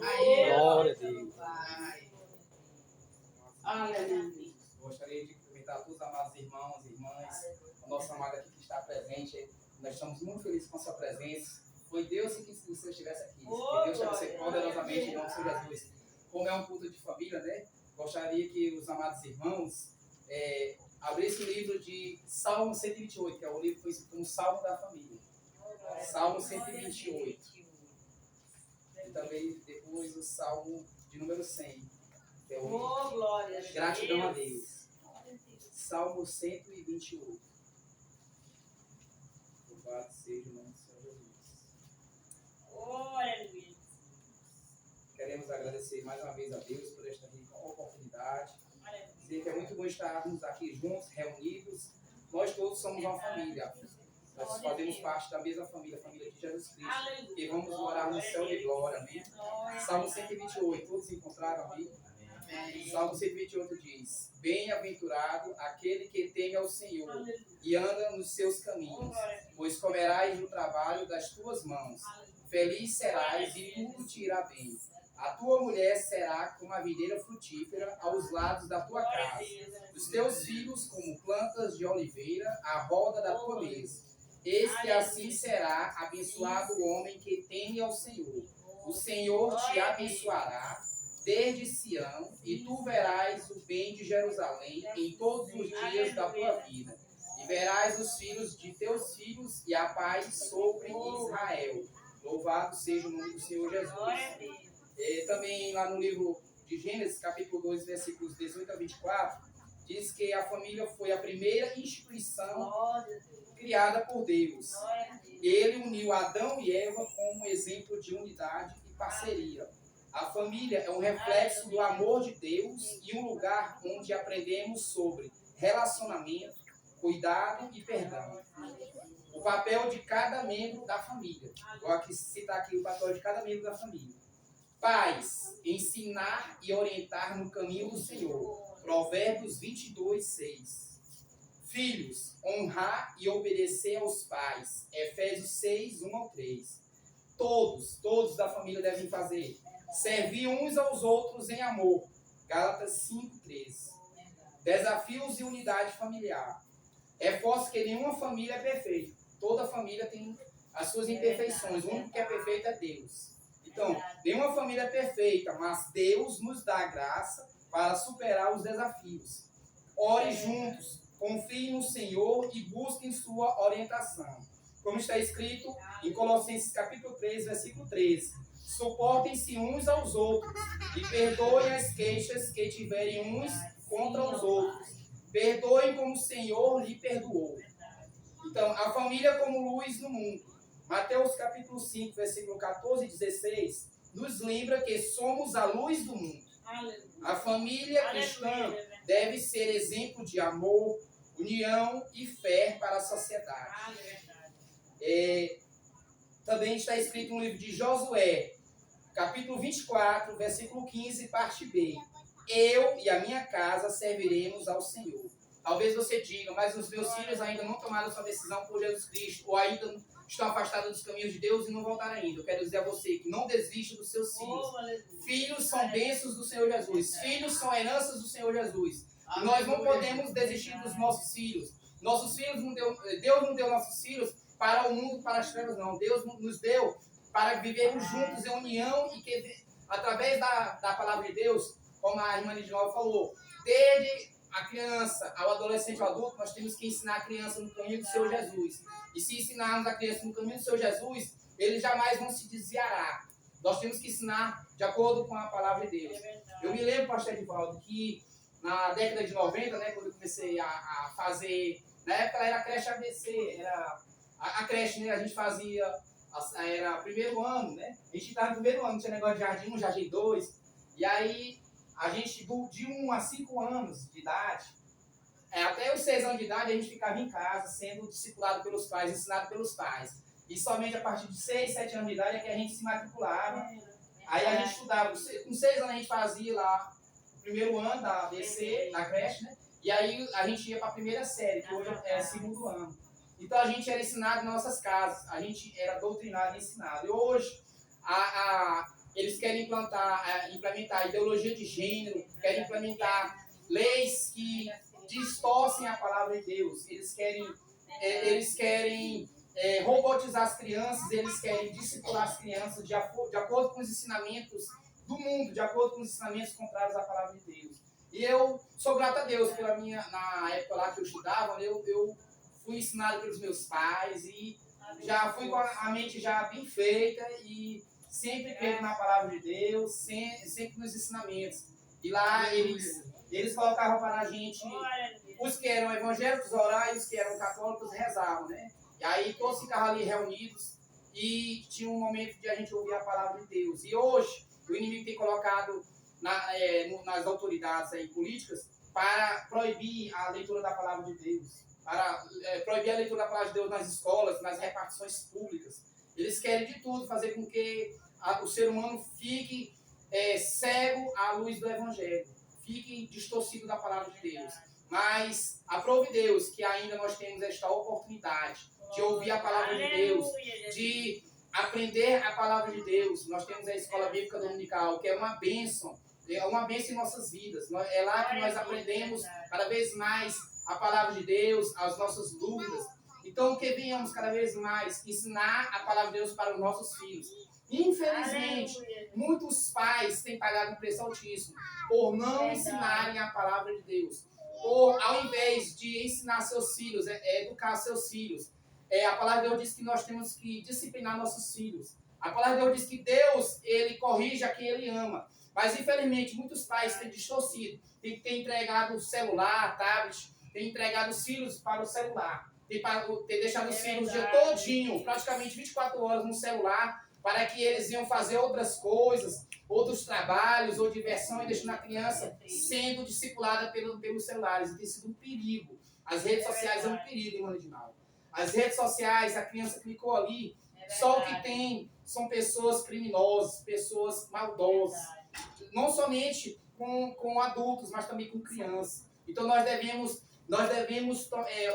Glória a Deus. Aleluia. Gostaria de cumprimentar todos os amados irmãos e irmãs, a nossa amada aqui que está presente. Nós estamos muito felizes com a sua presença. Foi Deus que quis que você estivesse aqui. Que Deus te abençoe poderosamente em nome do Senhor Jesus. Como é um culto de família, né? Gostaria que os amados irmãos abrissem o livro de Salmo 128, que é o livro que foi escrito como Salmo da Família. Salmo 128. E também depois o Salmo de número 100, que é o Gratidão a Deus. Salmo 128. Louvado seja o nome do Senhor Jesus. Queremos agradecer mais uma vez a Deus por esta oportunidade. Dizer que é muito bom estarmos aqui juntos, reunidos. Nós todos somos uma família. Nós fazemos parte da mesma família, a família de Jesus Cristo. E vamos morar no céu de glória, amém? Salmo 128, todos encontraram, amém? Salmo 128 diz: Bem-aventurado aquele que teme ao Senhor e anda nos seus caminhos, pois comerás no trabalho das tuas mãos. Feliz serás e tudo te irá bem. A tua mulher será como a videira frutífera aos lados da tua casa. Os teus filhos como plantas de oliveira à roda da tua mesa. Eis que assim será abençoado o homem que teme ao Senhor. O Senhor te abençoará desde Sião, e tu verás o bem de Jerusalém em todos os dias da tua vida. E verás os filhos de teus filhos e a paz sobre Israel. Louvado seja o nome do Senhor Jesus. Também lá no livro de Gênesis, capítulo 2, versículos 18 a 24, diz que a família foi a primeira instituição criada por Deus. Ele uniu Adão e Eva como exemplo de unidade e parceria. A família é um reflexo do amor de Deus e um lugar onde aprendemos sobre relacionamento, cuidado e perdão. O papel de cada membro da família. Vou citar aqui o papel de cada membro da família. Pais, ensinar e orientar no caminho do Senhor. Provérbios 22, 6. Filhos, honrar e obedecer aos pais. Efésios 6, 1 ao 3. Todos da família devem fazer. Servir uns aos outros em amor. Gálatas 5, 13. Desafios e unidade familiar. Reforço que nenhuma família é perfeita. Toda família tem as suas imperfeições. O único que é perfeito é Deus. Então, nenhuma família é perfeita, mas Deus nos dá a graça para superar os desafios. Ore juntos, confie no Senhor e busquem sua orientação. Como está escrito em Colossenses capítulo 3, versículo 13. Suportem-se uns aos outros e perdoem as queixas que tiverem uns contra os outros. Perdoem como o Senhor lhe perdoou. Então, a família como luz no mundo. Mateus capítulo 5, versículo 14 e 16, nos lembra que somos a luz do mundo. A família cristã deve ser exemplo de amor, união e fé para a sociedade. Também está escrito no livro de Josué, capítulo 24, versículo 15, parte B. Eu e a minha casa serviremos ao Senhor. Talvez você diga, mas os meus filhos ainda não tomaram sua decisão por Jesus Cristo, ou ainda estão afastados dos caminhos de Deus e não voltaram ainda. Eu quero dizer a você que não desista dos seus filhos. Filhos são bênçãos do Senhor Jesus. Filhos são heranças do Senhor Jesus. E nós não podemos desistir dos nossos filhos. Deus não deu nossos filhos para o mundo, para as trevas, não. Deus nos deu para vivermos juntos em união e que, através da palavra de Deus, como a irmã Lidinova falou, desde a criança ao adolescente, ao adulto, nós temos que ensinar a criança no caminho do Senhor Jesus. E se ensinarmos a criança no caminho do Senhor Jesus, eles jamais vão se desviar. Nós temos que ensinar de acordo com a palavra de Deus. Eu me lembro, pastor Edivaldo, que na década de 90, né, quando eu comecei a fazer, na época era a creche ABC, era a creche, né, a gente fazia, era primeiro ano, né, a gente estava no primeiro ano, tinha negócio de jardim 1, jardim 2, e aí a gente, de 1 a 5 anos de idade, até os 6 anos de idade, a gente ficava em casa, sendo discipulado pelos pais, ensinado pelos pais. E somente a partir de 6, 7 anos de idade é que a gente se matriculava. Aí a gente estudava. Com 6 anos a gente fazia lá o primeiro ano da ABC, da creche, né? E aí a gente ia para a primeira série, que hoje é segundo ano. Então a gente era ensinado em nossas casas. A gente era doutrinado e ensinado. E hoje, eles querem implementar ideologia de gênero, querem implementar leis que distorcem a palavra de Deus. Eles querem robotizar as crianças, eles querem discipular as crianças de acordo com os ensinamentos do mundo, de acordo com os ensinamentos contrários à palavra de Deus. E eu sou grato a Deus na época lá que eu estudava, eu fui ensinado pelos meus pais e já fui com a mente já bem feita e sempre creio na palavra de Deus, sempre nos ensinamentos. E lá eles colocavam para a gente, os que eram evangélicos orar e os que eram católicos rezavam, né? E aí todos ficavam ali reunidos e tinha um momento de a gente ouvir a palavra de Deus. E hoje o inimigo tem colocado nas autoridades aí, políticas para proibir a leitura da palavra de Deus, para proibir a leitura da palavra de Deus nas escolas, nas repartições públicas. Eles querem de tudo fazer com que o ser humano fique cego à luz do Evangelho, fique distorcido da palavra de Deus. Mas aprove Deus que ainda nós temos esta oportunidade de ouvir a palavra de Deus, de aprender a palavra de Deus. Nós temos a Escola Bíblica Dominical, que é uma bênção em nossas vidas. É lá que nós aprendemos cada vez mais a palavra de Deus, as nossas dúvidas. Então, que venhamos cada vez mais ensinar a palavra de Deus para os nossos filhos. Infelizmente, muitos pais têm pagado um preço altíssimo por não ensinarem a palavra de Deus. Ao invés de ensinar seus filhos, educar seus filhos. A palavra de Deus diz que nós temos que disciplinar nossos filhos. A palavra de Deus diz que Deus, ele corrige a quem ele ama. Mas, infelizmente, muitos pais têm distorcido. Têm entregado celular, tablet, têm entregado os filhos para o celular. Ter deixado os filhos o dia todinho, praticamente 24 horas no celular, para que eles iam fazer outras coisas, outros trabalhos ou diversão, e deixando a criança sendo discipulada pelos celulares. E tem sido um perigo. As redes sociais é um perigo, irmão Reginaldo. As redes sociais, a criança clicou ali, só o que tem são pessoas criminosas, pessoas maldosas. Não somente com adultos, mas também com crianças. Então nós devemos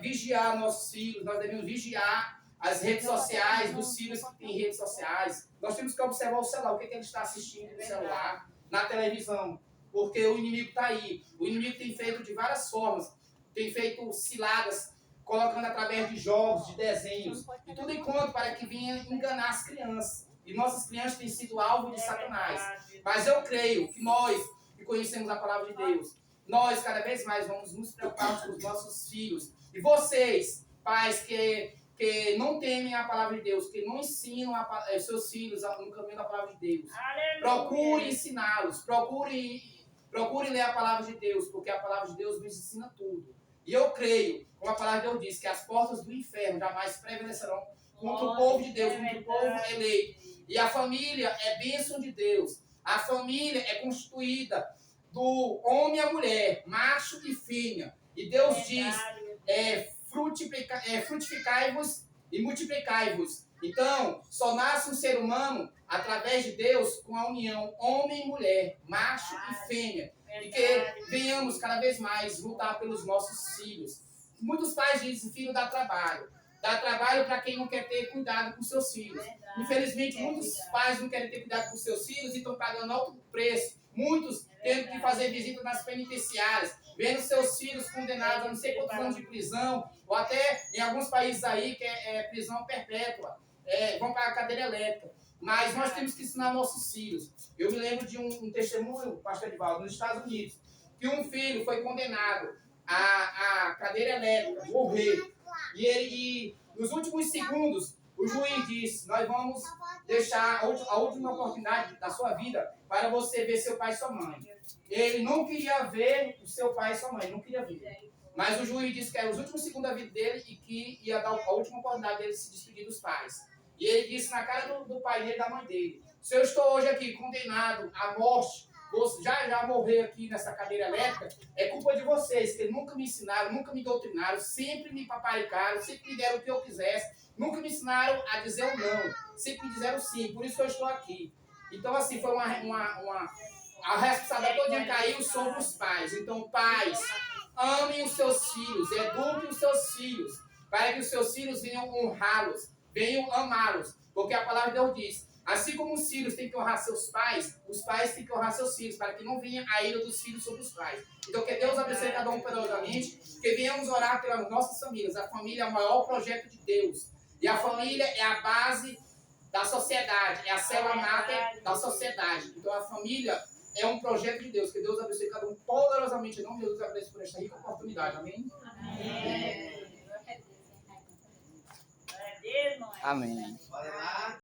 vigiar nossos filhos, nós devemos vigiar as redes sociais, dos filhos que têm redes sociais. Nós temos que observar o celular, o que ele está assistindo no celular, na televisão, porque o inimigo está aí. O inimigo tem feito de várias formas, tem feito ciladas, colocando através de jogos, de desenhos, e tudo enquanto para que venha enganar as crianças. E nossas crianças têm sido alvo de Satanás. Mas eu creio que nós, que conhecemos a palavra de Deus, nós cada vez mais vamos nos preocupar com os nossos filhos. E vocês, pais que não temem a palavra de Deus, que não ensinam seus filhos no caminho da palavra de Deus, procure ensiná-los, procure ler a palavra de Deus, porque a palavra de Deus nos ensina tudo. E eu creio, como a palavra de Deus diz, que as portas do inferno jamais prevalecerão contra o povo de Deus, contra o povo eleito. E a família é bênção de Deus. A família é constituída do homem e a mulher, macho e fêmea. E Deus diz, frutificai-vos e multiplicai-vos. Então, só nasce um ser humano através de Deus com a união homem e mulher, macho e fêmea. E que venhamos cada vez mais lutar pelos nossos filhos. Muitos pais dizem, filho dá trabalho. Dá trabalho para quem não quer ter cuidado com seus filhos. Infelizmente, muitos pais não querem ter cuidado com seus filhos e estão pagando alto preço. Muitos tendo que fazer visita nas penitenciárias, vendo seus filhos condenados a não sei quantos anos de prisão, ou até em alguns países aí que é prisão perpétua, vão para a cadeira elétrica. Mas nós temos que ensinar nossos filhos. Eu me lembro de um testemunho, pastor Edivaldo, nos Estados Unidos, que um filho foi condenado à cadeira elétrica, morrer. E nos últimos segundos, o juiz disse, nós vamos deixar a última oportunidade da sua vida para você ver seu pai e sua mãe. Ele não queria ver o seu pai e sua mãe, não queria ver. Mas o juiz disse que era os últimos segundos da vida dele e que ia dar a última oportunidade dele de se despedir dos pais. E ele disse na cara do pai dele e da mãe dele, se eu estou hoje aqui condenado à morte, já morrer aqui nessa cadeira elétrica, é culpa de vocês, que nunca me ensinaram, nunca me doutrinaram, sempre me paparicaram, sempre me deram o que eu quisesse, nunca me ensinaram a dizer o não, sempre me disseram sim, por isso que eu estou aqui. Então, assim, foi a responsabilidade toda caiu sobre os pais. Então, pais, amem os seus filhos, eduquem os seus filhos, para que os seus filhos venham honrá-los, venham amá-los, porque a palavra de Deus diz, Assim como os filhos têm que honrar seus pais, os pais têm que honrar seus filhos, para que não venha a ira dos filhos sobre os pais. Então, que Deus abençoe cada um poderosamente, que venhamos orar pelas nossas famílias. A família é o maior projeto de Deus. E a família é a base da sociedade, é a célula máter da sociedade. Então, a família é um projeto de Deus. Que Deus abençoe cada um poderosamente. Em nome de Jesus, agradeço por esta rica oportunidade. Amém? Amém. Amém.